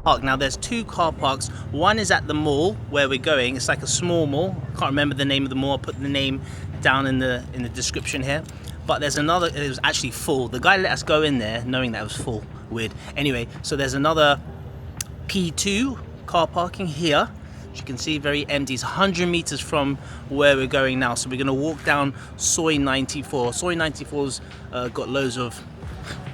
park. Now there's two car parks. One is at the mall where we're going. It's like a small mall. I can't remember the name of the mall. I'll put the name down in the description here. But there's another, it was actually full. The guy let us go in there knowing that it was full. Weird. Anyway, so there's another P2 car parking here. As you can see, very empty. It's 100 meters from where we're going now. So we're gonna walk down Soy 94. Soy 94's got loads of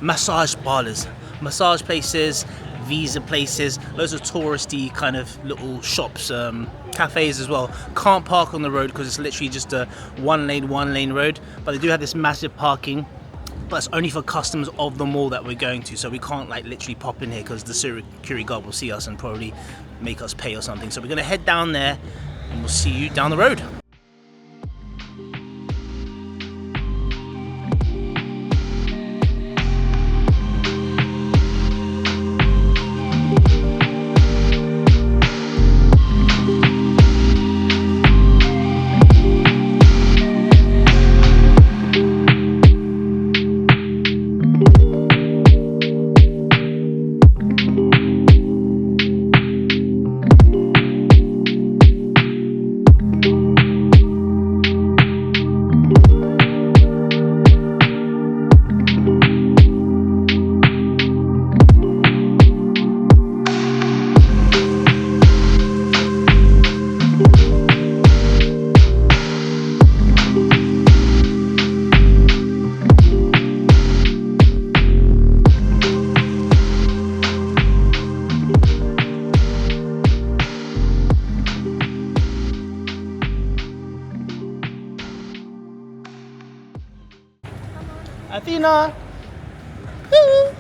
massage parlors, massage places, visa places, loads of touristy kind of little shops, cafes as well. Can't park on the road because it's literally just a one lane road, but they do have this massive parking, but it's only for customers of the mall that we're going to, so we can't like literally pop in here because the security guard will see us and probably make us pay or something. So we're gonna head down there and we'll see you down the road. Athena! Woo!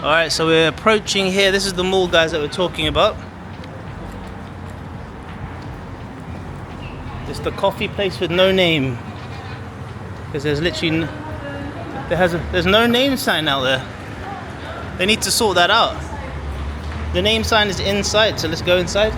Alright, so we're approaching here. This is the mall, guys, that we're talking about. It's the coffee place with no name. Because there's literally there's no name sign out there. They need to sort that out. The name sign is inside, so let's go inside.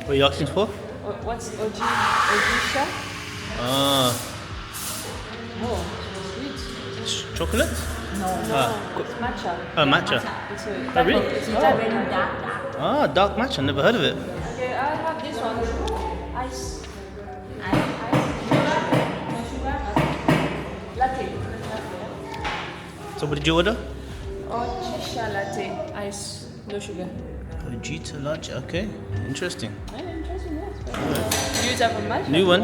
What are you asking for? What's Hojicha? Ah. Oh, sweet. Chocolate? No, it's matcha. Oh, matcha. It's a Oh, really? It's very dark. Ah, dark matcha. Never heard of it. Okay, I have this one. Ice. Latte. So what did you order? Hojicha latte. Ice, no sugar. Hojicha latte. Okay, interesting. Yeah, interesting, yes. Do you have a matcha? New one.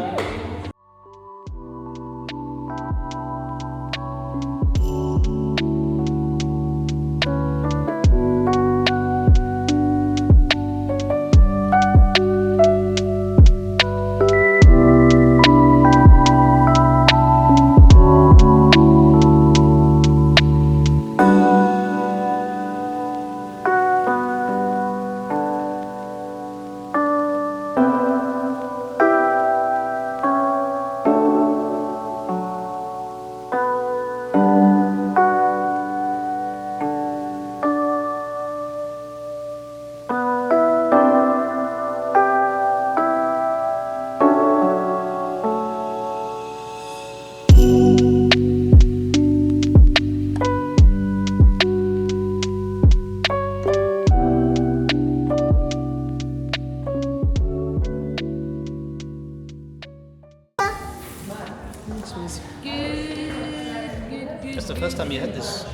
That's the first time you had this.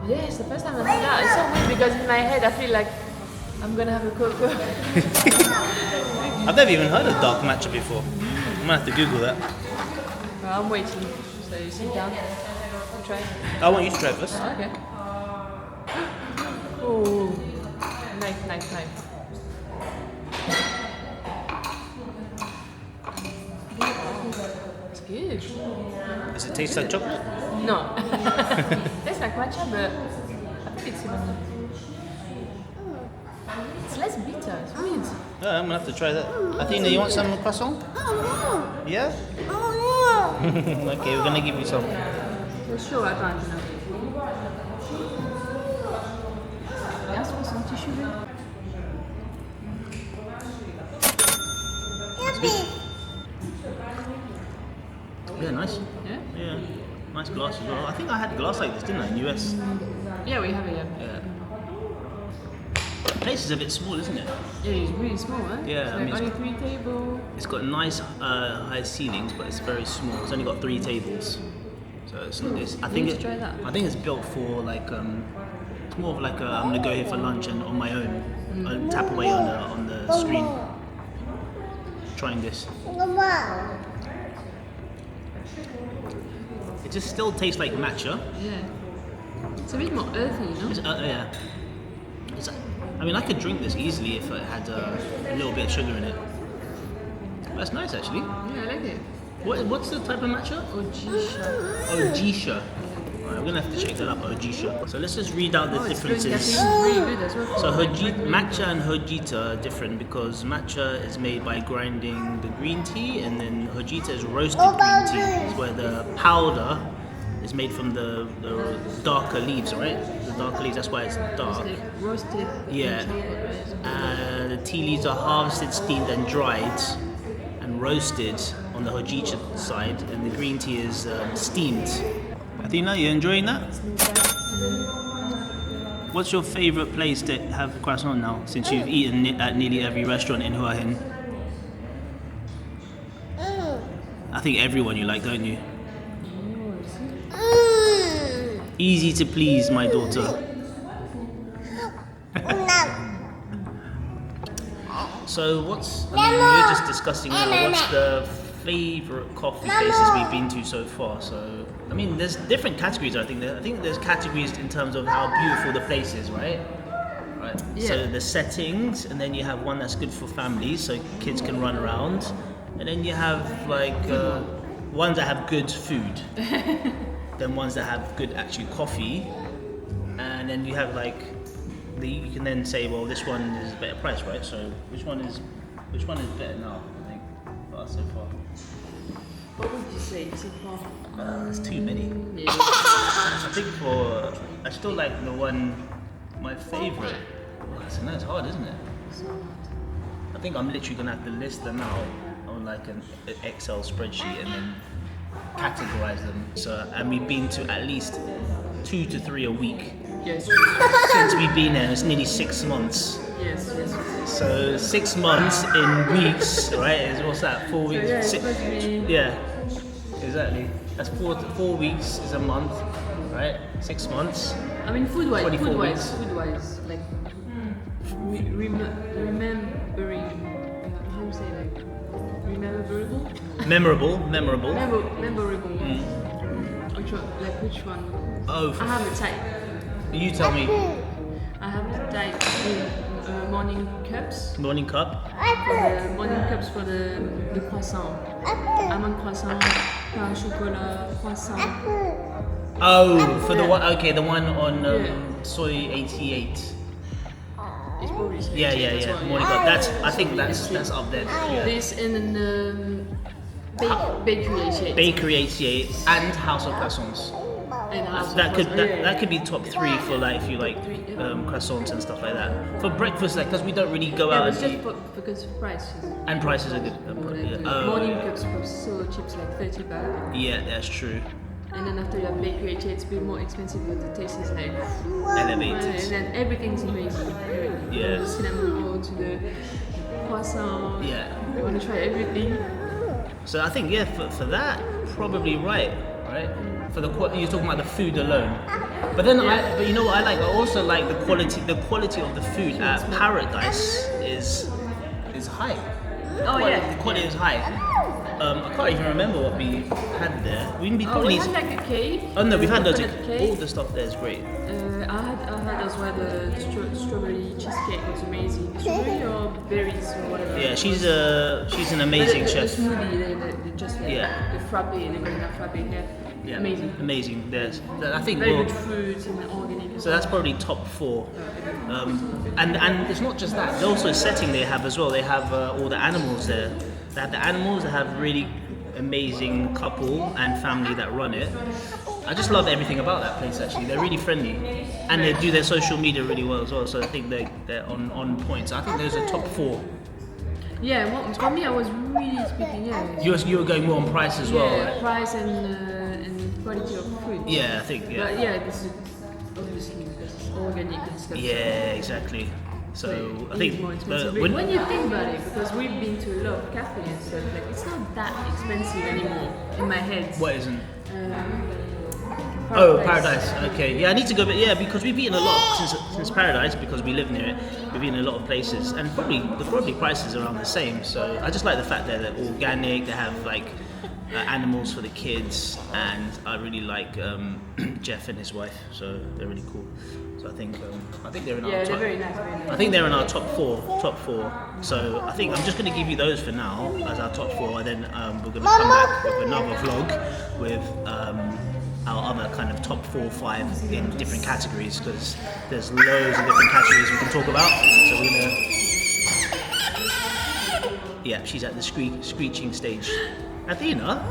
Yeah, it's the first time I had that. It's so weird because in my head I feel like I'm gonna have a cocoa. I've never even heard of dark matcha before. I'm gonna have to Google that. Well, I'm waiting. So you sit down. Try. I want you to try it first. Okay. Oh, nice. good. Does it taste like chocolate? No. Tastes like matcha, but I think it's even. It's less bitter. It's weird. Yeah, I'm gonna have to try that. Athena, you want some croissant? Yeah? Okay, we're gonna give you some. For sure, I can't. Ask for some tissue. Yeah, nice. Yeah? Yeah, nice glass as well. I think I had glass like this, didn't I, in the US? Yeah, we have it, Yeah. The place is a bit small, isn't it? Yeah, it's really small, huh? Yeah, it's I mean, like only 3 tables. It's got nice high ceilings, but it's very small. It's only got 3 tables, so it's not this. I think need to try that. I think it's built for like it's more of like I'm gonna go here for lunch and on my own, tap away on the screen. Trying this. It just still tastes like matcha. Yeah. It's a bit more earthy, you know? Yeah. I mean, I could drink this easily if it had a little bit of sugar in it. That's nice, actually. Yeah, I like it. What's the type of matcha? Hojicha. Hojicha. Alright, we're gonna have to check that up. Hojicha. So let's just read out the differences. It's really good as well. So matcha and hojita are different because matcha is made by grinding the green tea, and then hojita is roasted green tea. It's where the powder is made from the darker leaves, right? The darker leaves, that's why it's dark. Roasted. Yeah. The tea leaves are harvested, steamed and dried and roasted on the hojicha side, and the green tea is steamed. Athena, you enjoying that? What's your favourite place to have croissant now, since you've eaten at nearly every restaurant in Hua Hin? I think everyone you like, don't you? Easy to please, my daughter. So we were just discussing what's the favourite coffee places we've been to so far. So, I mean, there's different categories, I think there's categories in terms of how beautiful the place is, right? Right. Yeah. So the settings, and then you have one that's good for families, so kids can run around. And then you have like ones that have good food. Then ones that have good actual coffee, and then you have like you can then say, well, this one is better price, right? So which one is better now? I think for us so far. What would you say so far? There's too many. Yeah. I think I still like the one, my favourite. Oh, it's hard, isn't it? I think I'm literally gonna have to list them out on like an Excel spreadsheet and then categorize them. So, and we've been to at least 2 to 3 a week. Yes. Since we've been here. It's nearly 6 months. Yes. So 6 months in weeks, right? What's that? 4 weeks. So yeah, it's supposed to be... Yeah, exactly. That's 4 weeks is a month, right? 6 months. I mean, food-wise, like remembering, how do you say, like memorable? Memorable. Memorable. Mm. Which one? Oh, I have a type. You tell me. I have the type with morning cups. Morning cup. For the morning cups for the croissant. Almond croissant, pain au chocolat, croissant. Oh, for the one. Okay, the one on soy 88. It's probably Yeah. Morning cup. I think that's up there. Yeah. This and then bakery 88. Bakery 88 and House of Croissants. That could be top 3 for like if you like croissants and stuff like that. For breakfast, like because we don't really go out and eat. Because prices. And prices are good. Morning cups are so cheap, like 30 baht. Yeah, that's true. And then after you have bakery, it's a bit more expensive, but the taste is like elevated. And then everything's amazing. Yeah. From the cinnamon roll to the croissant. Yeah. I want to try everything. So I think for that probably right. For you're talking about the food alone. But then but you know what I like? I also like the quality of the food at Paradise is high. Oh yeah. The quality was high. I can't even remember what we had there. We We probably. had like a cake. Oh no, we've had loads of. coconut cake. All the stuff there is great. I had as well the strawberry cheesecake was amazing. Strawberry or berries or whatever. Yeah, she's an amazing the chef. smoothie, they just like Yeah. the frappe, the banana frappe. Yeah, Amazing. Amazing. I think Very we'll, good fruits and organic. so that's probably top 4. And it's not just that. Also, a setting they have as well. They have all the animals there. They have the animals. They have really amazing couple and family that run it. I just love everything about that place. Actually, they're really friendly, and they do their social media really well as well. So I think they're on point. So I think those are top 4. Yeah, well, for me, I was really speaking. Yeah. You were going more on price as well. Yeah, Right? price and quality of food. Yeah, I think. Yeah. But yeah, this is obviously because it's organic and stuff. Yeah, exactly. So I It's think more expensive. when- When you think about it, because we've been to a lot of cafes and stuff, like it's not that expensive anymore in my head. what isn't? Paradise. Paradise. Okay. Yeah, I need to go. But yeah, because we've eaten a lot since Paradise because we live near it. We've eaten a lot of places, and probably prices are around the same. So I just like the fact that they're organic. They have like animals for the kids, and I really like Jeff and his wife. So they're really cool. So I think they're in our Yeah, top. they're very nice, very nice. I think they're in our top four. So I think I'm just going to give you those for now as our top 4, and then we're going to come back with another vlog with our other kind of top 4 or 5 in different categories, because there's loads of different categories we can talk about. So we're gonna. Yeah, she's at the screeching stage. Athena.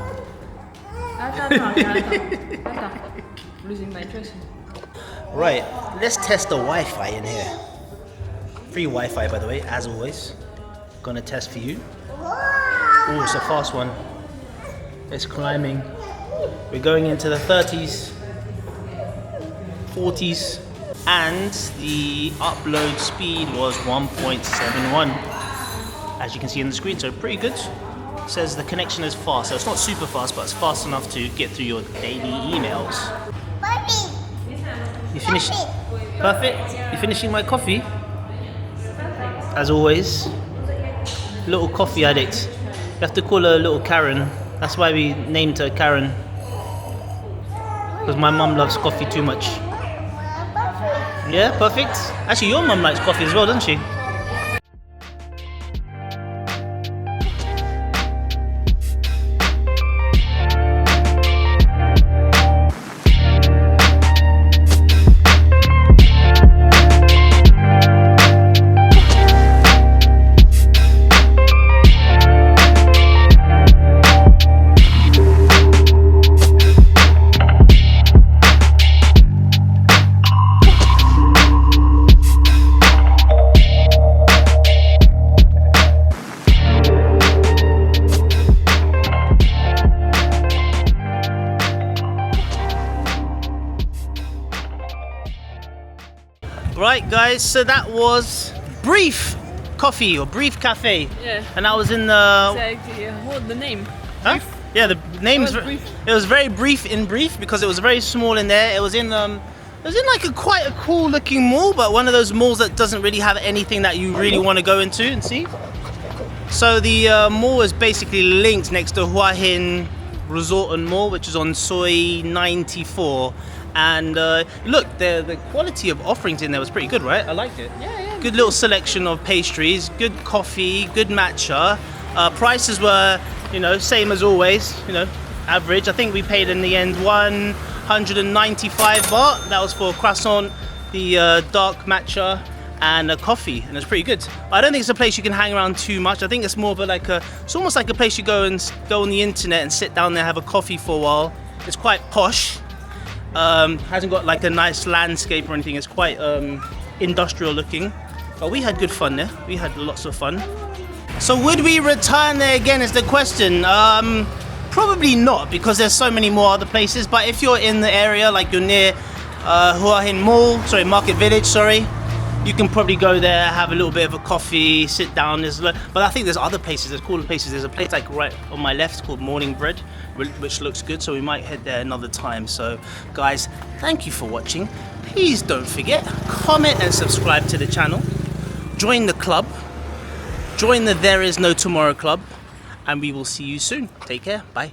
Losing my interest. Right, let's test the Wi-Fi in here. Free Wi-Fi, by the way, as always. Gonna test for you. Oh, it's a fast one. It's climbing. We're going into the 30s, 40s, and the upload speed was 1.71. As you can see on the screen, so pretty good. It says the connection is fast, so it's not super fast, but it's fast enough to get through your daily emails. You finished? Perfect. You're finishing my coffee? As always. Little coffee addict. You have to call her little Karen. That's why we named her Karen. Because my mum loves coffee too much. Yeah, perfect. Actually, your mum likes coffee as well, doesn't she? Right guys, so that was Brief Coffee or Brief Cafe. Yeah. And I was in the... Exactly. What the name? Huh? Yeah, the name's... It was brief. It was very brief because it was very small in there. It was in like quite a cool looking mall, but one of those malls that doesn't really have anything that you really want to go into and see. So the mall is basically linked next to Hua Hin Resort and Mall, which is on Soi 94. And look, the quality of offerings in there was pretty good, right? I liked it. Yeah. Good little selection of pastries, good coffee, good matcha. Prices were, same as always, average. I think we paid in the end 195 baht. That was for a croissant, the dark matcha, and a coffee, and it's pretty good. I don't think it's a place you can hang around too much. I think it's more of it's almost like a place you go on the internet and sit down there, have a coffee for a while. It's quite posh. Hasn't got like a nice landscape or anything. It's quite industrial looking, but we had good fun there. We had lots of fun. So would we return there again is the question. Probably not, because there's so many more other places, but if you're in the area, like you're near Hua Hin Mall, Market Village, you can probably go there, have a little bit of a coffee, sit down. But I think there's other places, there's cooler places. There's a place like right on my left called Morning Bread, which looks good, so we might head there another time. So guys, thank you for watching. Please don't forget, comment and subscribe to the channel. Join the club. Join the There Is No Tomorrow Club, and we will see you soon. Take care. Bye.